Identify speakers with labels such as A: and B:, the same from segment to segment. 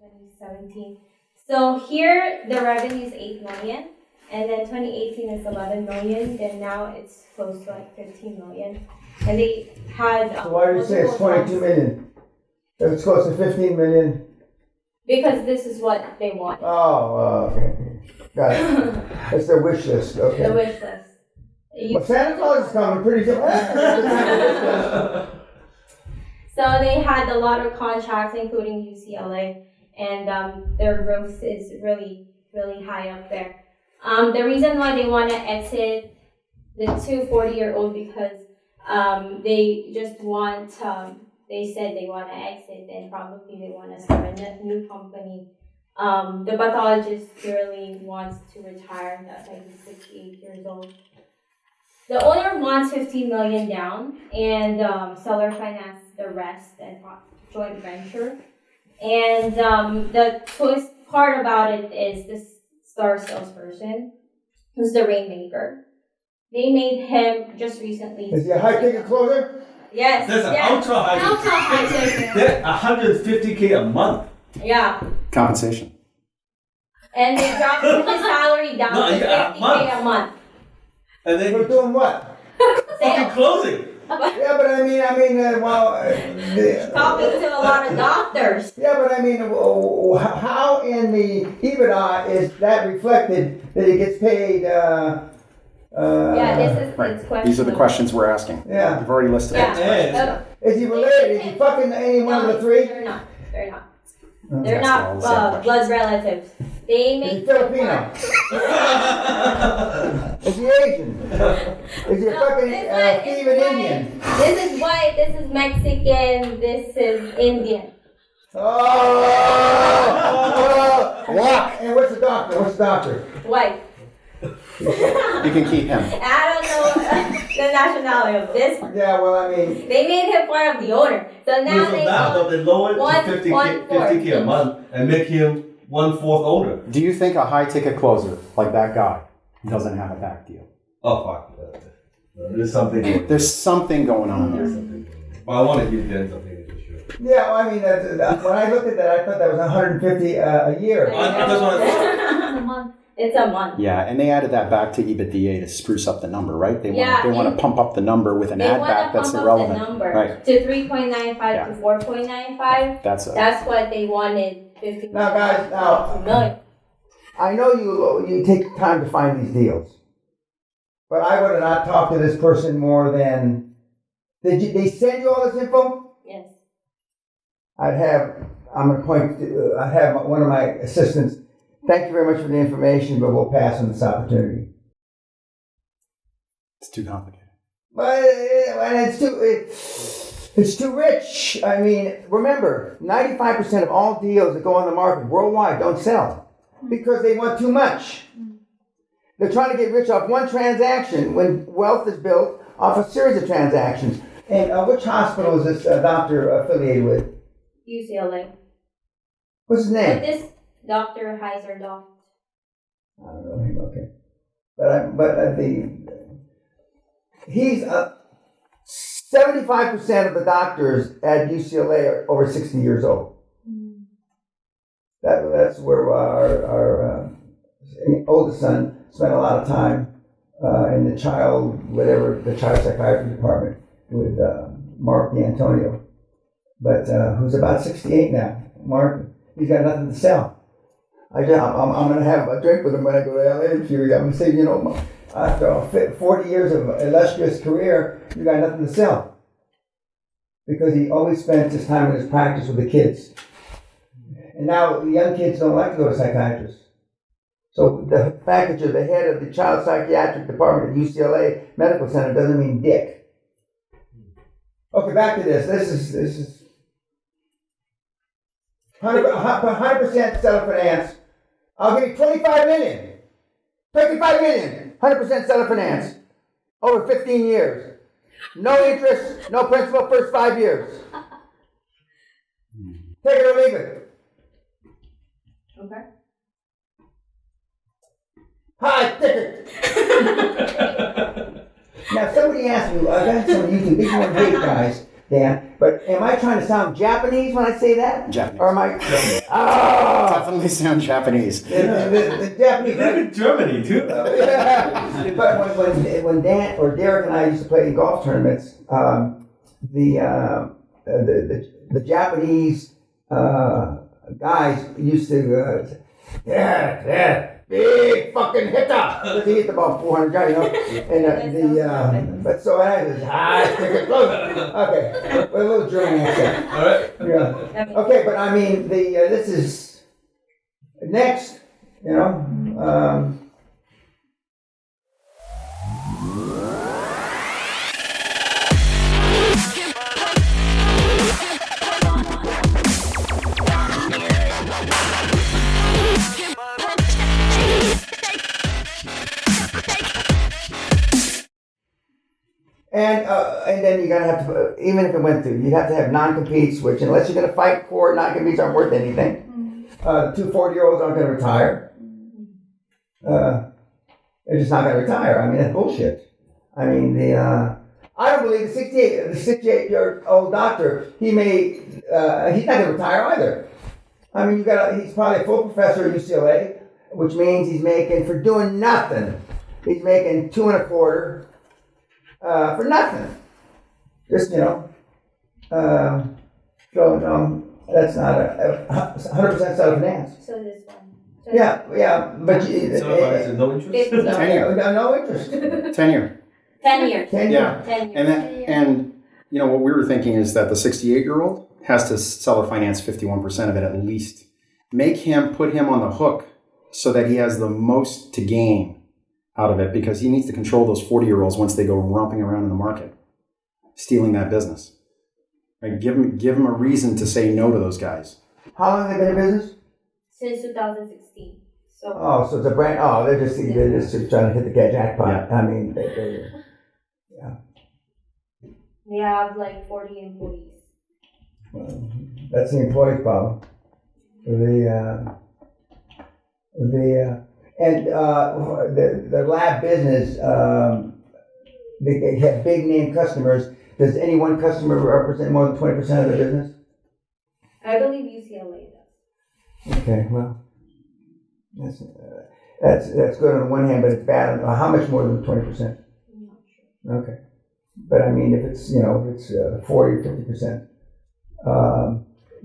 A: 2017. So here the revenue is 8 million, and then 2018 is 11 million. Then now it's close to like 15 million, and they had.
B: So why do you say it's 22 million? If it's close to 15 million.
A: Because this is what they want.
B: Oh, okay. Got it. It's their wish list. Okay.
A: The wish list.
B: Well, Santa Claus is coming pretty soon.
A: So they had a lot of contracts, including UCLA, and their growth is really, really high up there. The reason why they want to exit the 40-year-old because they just want, they said they want to exit and probably they want to start a new company. The pathologist really wants to retire. That's like he's 68 years old. The owner wants 15 million down, and seller finance the rest and joint venture. And the twist part about it is this star salesperson, who's the rainmaker. They made him just recently.
B: Is he a high ticket closer?
A: Yes.
C: That's an ultra high ticket. They're $150K a month.
A: Yeah.
D: Compensation.
A: And they dropped his salary down to 50K a month.
C: And then
B: We're doing what?
C: fucking closing.
B: Yeah, but I mean,
A: Talking to a lot of doctors.
B: Yeah, but I mean, how in the EBITDA is that reflected that he gets paid?
A: Yeah, this is
D: Right.
A: it's questionable.
D: These are the questions we're asking.
B: Yeah.
D: You've already listed it.
A: Yeah.
B: Is he related? Is he fucking any one of the three?
A: They're not. They're not.
D: That's
A: They're
D: all the same
A: not blood relatives. They
B: Is
A: make
B: he Filipino? Is he Asian? Is he a fucking thieving Indian?
A: This is white, this is Mexican, this is Indian.
B: Lock. And what's the doctor?
A: White.
D: You can keep him.
A: I don't know the nationality of this one.
B: Yeah, well, I mean,
A: They made him part of the owner. So now
C: They lowered it to 50K a month and make him 1/4 owner.
D: Do you think a high ticket closer like that guy doesn't have a back deal?
C: Oh, fuck. There's something going on.
D: There's something going on there.
C: But I want to give them something for sure.
B: yeah, well, I mean, when I looked at that, I thought that was 150 a year.
C: I just want to.
A: It's a month.
D: Yeah, and they added that back to EBITDA to spruce up the number, right? They want to pump up the number with an
A: They
D: add
A: want to
D: back that's
A: pump
D: irrelevant.
A: up the number
D: Right.
A: to 3.95 to 4.95. That's what they wanted. 50
B: Now, guys,
A: million.
B: I know you take time to find these deals, but I would have not talked to this person more than. They send you all this info?
A: Yes.
B: I'd have one of my assistants. Thank you very much for the information, but we'll pass on this opportunity.
D: It's too complicated.
B: But it's too rich. I mean, remember, 95% of all deals that go on the market worldwide don't sell because they want too much. They're trying to get rich off one transaction when wealth is built off a series of transactions. And which hospital is this doctor affiliated with?
A: UCLA.
B: What's his name?
A: But this Dr. Heiser-Doft.
B: I don't know him. Okay, he's 75% of the doctors at UCLA are over 60 years old. That's where our oldest son spent a lot of time in the child psychiatry department with Mark D'Antonio, but who's about 68 now. Mark, he's got nothing to sell. I'm going to have a drink with him when I go to LA in a few years. I'm going to say, after 40 years of illustrious career, you got nothing to sell. Because he always spent his time in his practice with the kids. And now the young kids don't like to go to psychiatrists. So the fact that you're the head of the child psychiatric department at UCLA Medical Center doesn't mean dick. Okay, back to this. This is 100% seller finance. I'll give you 25 million. 25 million. 100% seller finance. Over 15 years. No interest, no principal, first 5 years. Take it or leave it.
A: Okay.
B: High ticket. Now somebody asked me, I got some YouTube, big one hate guys. Dan. But am I trying to sound Japanese when I say that?
D: Japanese.
B: Or am I? Oh,
D: Definitely sound Japanese.
B: the Japanese.
C: They live in Germany too.
B: But when Dan or Derek and I used to play in golf tournaments, the Japanese guys used to big fucking hitter. He hit the ball 400 yards, you know. And but so I just take it closer. Okay, with a little German accent.
C: All right.
B: Yeah. Okay, but I mean this is next, you know. And then you're gonna have to, even if it went through, you'd have to have non-competes, which unless you're gonna fight for it, non-competes aren't worth anything. The two 40-year-olds aren't gonna retire. They're just not gonna retire. I mean, that's bullshit. I mean, I don't believe the 68-year-old doctor, he's not gonna retire either. I mean, he's probably a full professor at UCLA, which means he's making, for doing nothing, he's making $2.25 for nothing. Just, you know. So, no, that's not 100% self-finance.
A: So this one.
B: Yeah, but
C: No interest?
B: no interest.
D: Tenure.
A: 10 years.
B: 10
D: Yeah.
A: 10 years.
D: And you know what we were thinking is that the 68-year-old has to seller finance 51% of it at least. Put him on the hook so that he has the most to gain out of it, because he needs to control those 40-year-olds once they go romping around in the market, stealing that business. Right? Give him a reason to say no to those guys.
B: How long have they been in business?
A: Since 2016. So.
B: Oh, so it's a brand. Oh, they're just trying to hit the jackpot.
D: Yeah.
B: I mean,
A: They have like 40 employees.
B: well, that's the employee's problem. The lab business, they have big name customers. Does any one customer represent more than 20% of the business?
A: I believe UCLA does.
B: Okay, well, that's good on one hand, but it's bad. How much more than 20%?
A: I'm not sure.
B: Okay, but I mean, if it's 40 or 50%,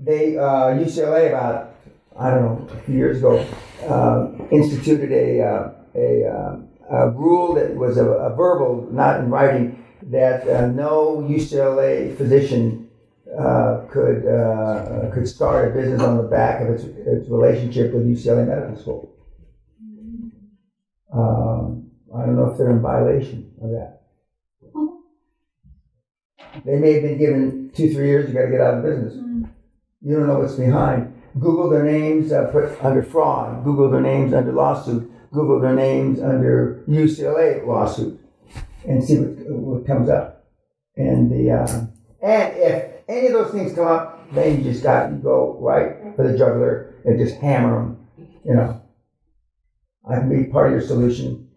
B: UCLA about, I don't know, a few years ago, instituted a rule that was a verbal, not in writing, that no UCLA physician could start a business on the back of its relationship with UCLA Medical School. I don't know if they're in violation of that. They may have been given 2-3 years. You got to get out of business. You don't know what's behind. Google their names, put under fraud. Google their names under lawsuit. Google their names under UCLA lawsuit, and see what comes up. And if any of those things come up, then you just got to go right for the jugular and just hammer them. You know, I can be part of your solution.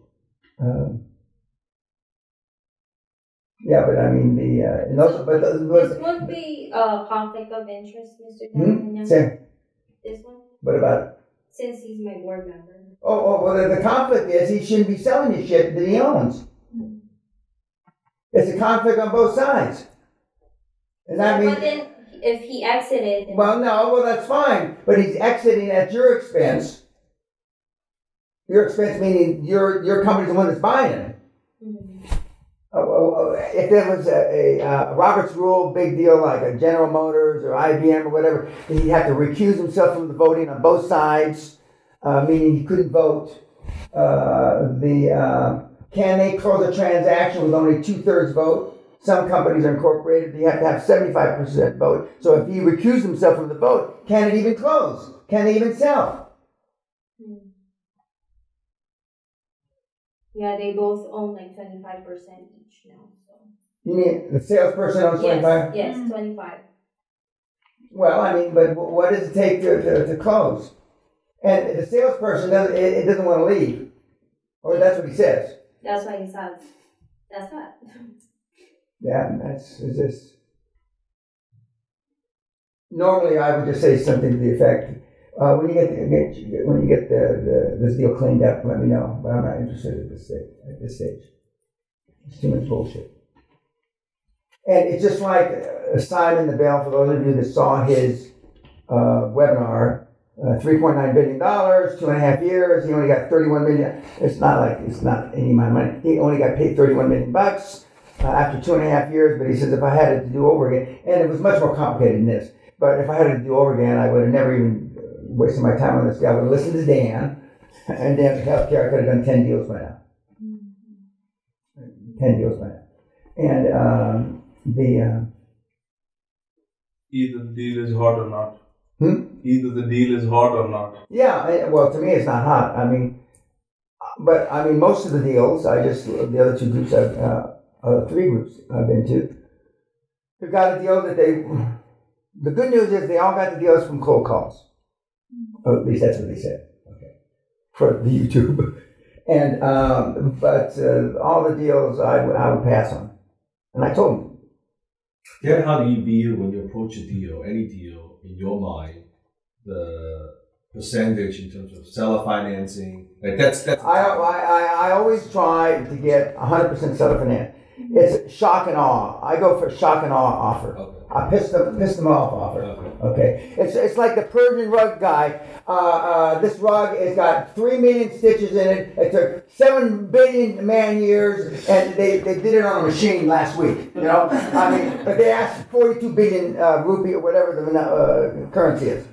B: Yeah, but I mean
A: This would be a conflict of interest, Mr. Peña.
B: Same.
A: This one,
B: What about it?
A: since he's my board member.
B: Well, the conflict is he shouldn't be selling you shit that he owns. It's a conflict on both sides. And I mean,
A: But then, if he exited, then
B: well, that's fine. But he's exiting at your expense. Your expense meaning your company's the one that's buying it. If there was a Robert's Rule big deal like a General Motors or IBM or whatever, he'd have to recuse himself from the voting on both sides, meaning he couldn't vote. Can they close a transaction with only 2/3 vote? Some companies are incorporated, you have to have 75% vote. So if he recused himself from the vote, can it even close? Can they even sell?
A: yeah, they both own like 25% each now. So.
B: You mean the salesperson owns 25?
A: Yes, 25.
B: Well, I mean, but what does it take to close? And the salesperson doesn't want to leave. Or that's what he says.
A: That's why he says. That's what.
B: Yeah, it's just. normally I would just say something to the effect, when you get this deal cleaned up, let me know. But I'm not interested at this stage. It's too much bullshit. And it's just like Simon the Bell, for those of you that saw his webinar, $3.9 billion, 2.5 years. He only got 31 million. It's not any amount of money. He only got paid 31 million bucks after 2.5 years. But he says if I had it to do over again, and it was much more complicated than this. But if I had it to do over again, I would have never even wasted my time on this guy. I would have listened to Dan, and Dan Healthcare. I could have done 10 deals by now. 10 deals by now. And
E: either the deal is hot or not.
B: Either
E: the deal is hot or not.
B: Yeah, well, to me, it's not hot. But most of the deals, the other two groups, three groups I've been to, who got a deal that the good news is they all got the deals from cold calls. Or at least that's what they said. Okay. For the YouTube. And, but all the deals I would pass on. And I told them.
C: Then how do you view when you approach a deal, any deal, in your mind, the percentage in terms of seller financing? Like that's.
B: I always try to get 100% seller finance. It's shock and awe. I go for shock and awe offer.
C: Okay.
B: I piss them off offer. Okay. It's like the Persian rug guy. This rug has got 3 million stitches in it. It took 7 billion man years, and they did it on a machine last week. But they asked 42 billion rupee or whatever the currency is.